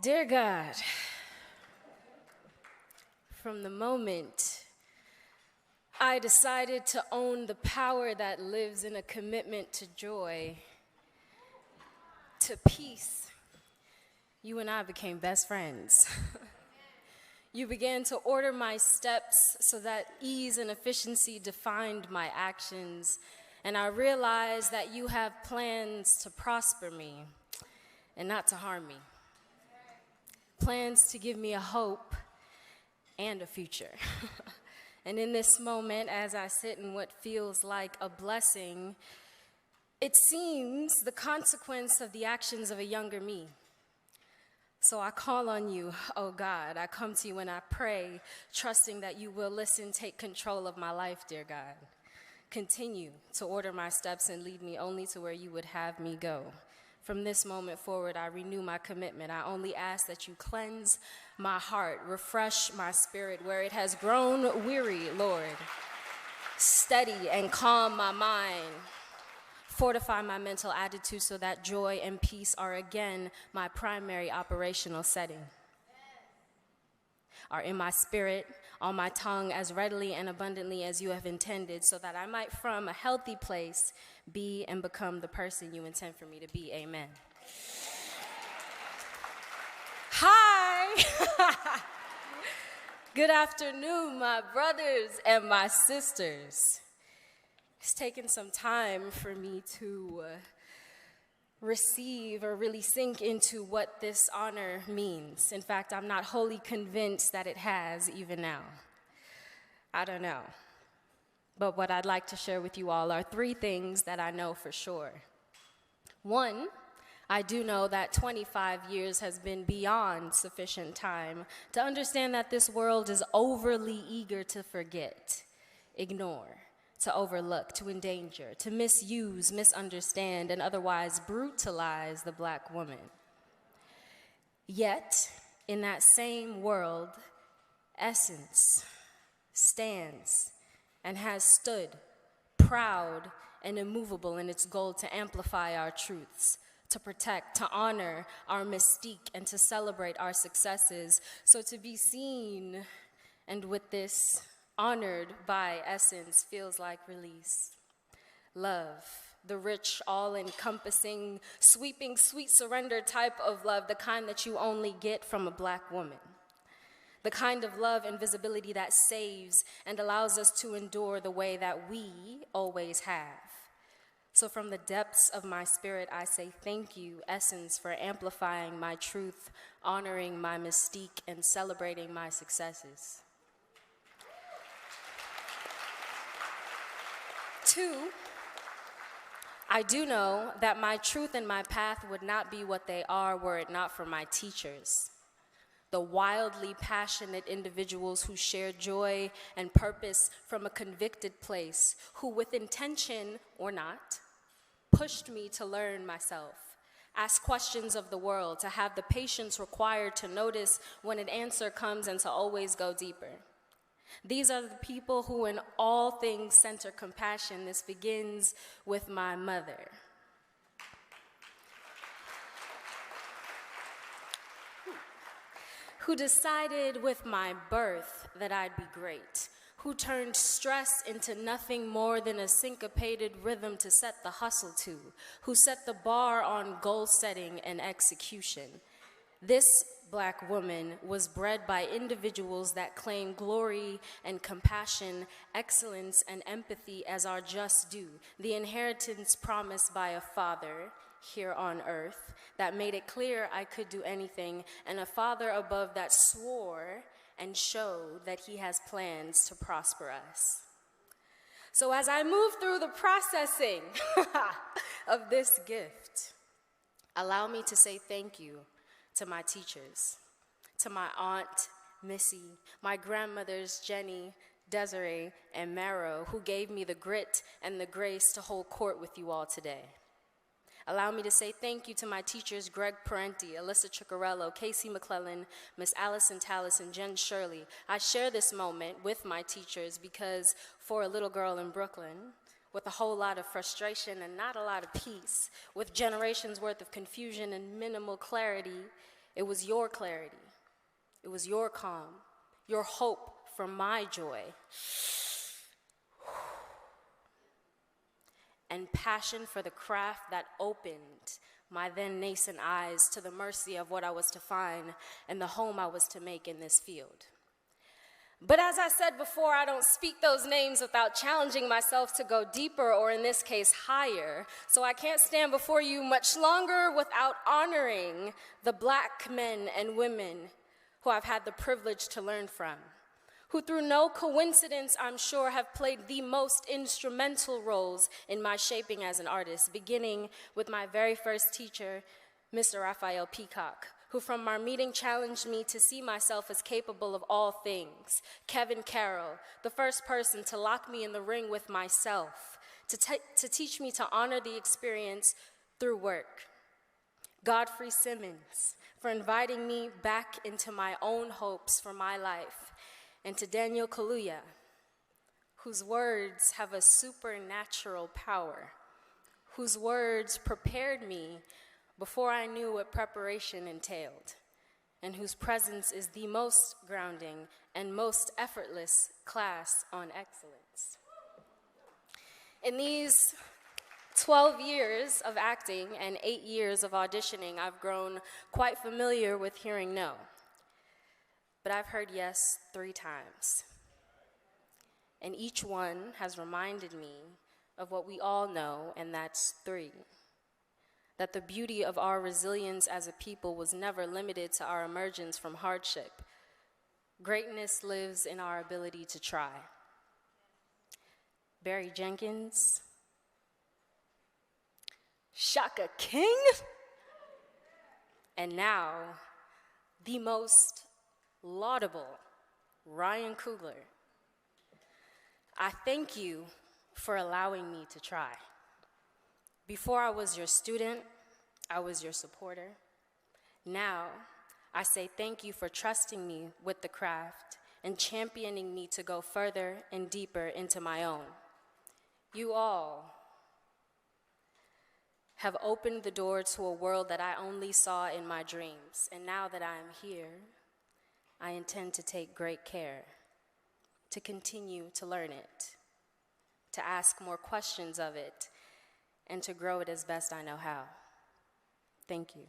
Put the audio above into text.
Dear God, from the moment I decided to own the power that lives in a commitment to joy, to peace, you and I became best friends. You began to order my steps so that ease and efficiency defined my actions, and I realized that you have plans to prosper me and not to harm me. Plans to give me a hope and a future. And in this moment, as I sit in what feels like a blessing, it seems the consequence of the actions of a younger me. So I call on you, oh God. I come to you and I pray, trusting that you will listen, take control of my life, dear God. Continue to order my steps and lead me only to where you would have me go. From this moment forward, I renew my commitment. I only ask that you cleanse my heart, refresh my spirit where it has grown weary, Lord. Steady and calm my mind. Fortify my mental attitude so that joy and peace are again my primary operational setting. Are in my spirit, on my tongue as readily and abundantly as you have intended, so that I might from a healthy place be and become the person you intend for me to be. Amen. Hi! Good afternoon, my brothers and my sisters. It's taken some time for me to receive or really sink into what this honor means. In fact, I'm not wholly convinced that it has even now. I don't know. But what I'd like to share with you all are three things that I know for sure. One, I do know that 25 years has been beyond sufficient time to understand that this world is overly eager to forget, ignore, to overlook, to endanger, to misuse, misunderstand, and otherwise brutalize the Black woman. Yet, in that same world, Essence stands and has stood proud and immovable in its goal to amplify our truths, to protect, to honor our mystique, and to celebrate our successes. So to be seen and with this honored by Essence feels like release. Love, the rich, all-encompassing, sweeping, sweet surrender type of love, the kind that you only get from a Black woman. The kind of love and visibility that saves and allows us to endure the way that we always have. So from the depths of my spirit, I say thank you, Essence, for amplifying my truth, honoring my mystique, and celebrating my successes. Two, I do know that my truth and my path would not be what they are were it not for my teachers. The wildly passionate individuals who share joy and purpose from a convicted place, who with intention or not, pushed me to learn myself, ask questions of the world, to have the patience required to notice when an answer comes and to always go deeper. These are the people who in all things center compassion. This begins with my mother. Who decided with my birth that I'd be great, who turned stress into nothing more than a syncopated rhythm to set the hustle to, who set the bar on goal setting and execution. This Black woman was bred by individuals that claim glory and compassion, excellence and empathy as our just due, the inheritance promised by a father here on earth that made it clear I could do anything, and a father above that swore and showed that he has plans to prosper us. So as I move through the processing of this gift, allow me to say thank you to my teachers, to my aunt, Missy, my grandmothers, Jenny, Desiree, and Marrow, who gave me the grit and the grace to hold court with you all today. Allow me to say thank you to my teachers, Greg Parenti, Alyssa Ciccarello, Casey McClellan, Miss Allison Tallis, and Jen Shirley. I share this moment with my teachers because for a little girl in Brooklyn, with a whole lot of frustration and not a lot of peace, with generations worth of confusion and minimal clarity, It was your clarity. It was your calm, your hope for my joy, and passion for the craft that opened my then nascent eyes to the mercy of what I was to find and the home I was to make in this field. But as I said before, I don't speak those names without challenging myself to go deeper, or in this case, higher. So I can't stand before you much longer without honoring the Black men and women who I've had the privilege to learn from, who through no coincidence, I'm sure, have played the most instrumental roles in my shaping as an artist, beginning with my very first teacher, Mr. Raphael Peacock, who from our meeting challenged me to see myself as capable of all things. Kevin Carroll, the first person to lock me in the ring with myself, to teach me to honor the experience through work. Godfrey Simmons, for inviting me back into my own hopes for my life. And to Daniel Kaluuya, whose words have a supernatural power, whose words prepared me before I knew what preparation entailed, and whose presence is the most grounding and most effortless class on excellence. In these 12 years of acting and 8 years of auditioning, I've grown quite familiar with hearing no. But I've heard yes 3 times. And each one has reminded me of what we all know, and that's 3. That the beauty of our resilience as a people was never limited to our emergence from hardship. Greatness lives in our ability to try. Barry Jenkins, Shaka King, and now the most laudable Ryan Coogler. I thank you for allowing me to try. Before I was your student, I was your supporter. Now, I say thank you for trusting me with the craft and championing me to go further and deeper into my own. You all have opened the door to a world that I only saw in my dreams, and now that I am here, I intend to take great care, to continue to learn it, to ask more questions of it, and to grow it as best I know how. Thank you.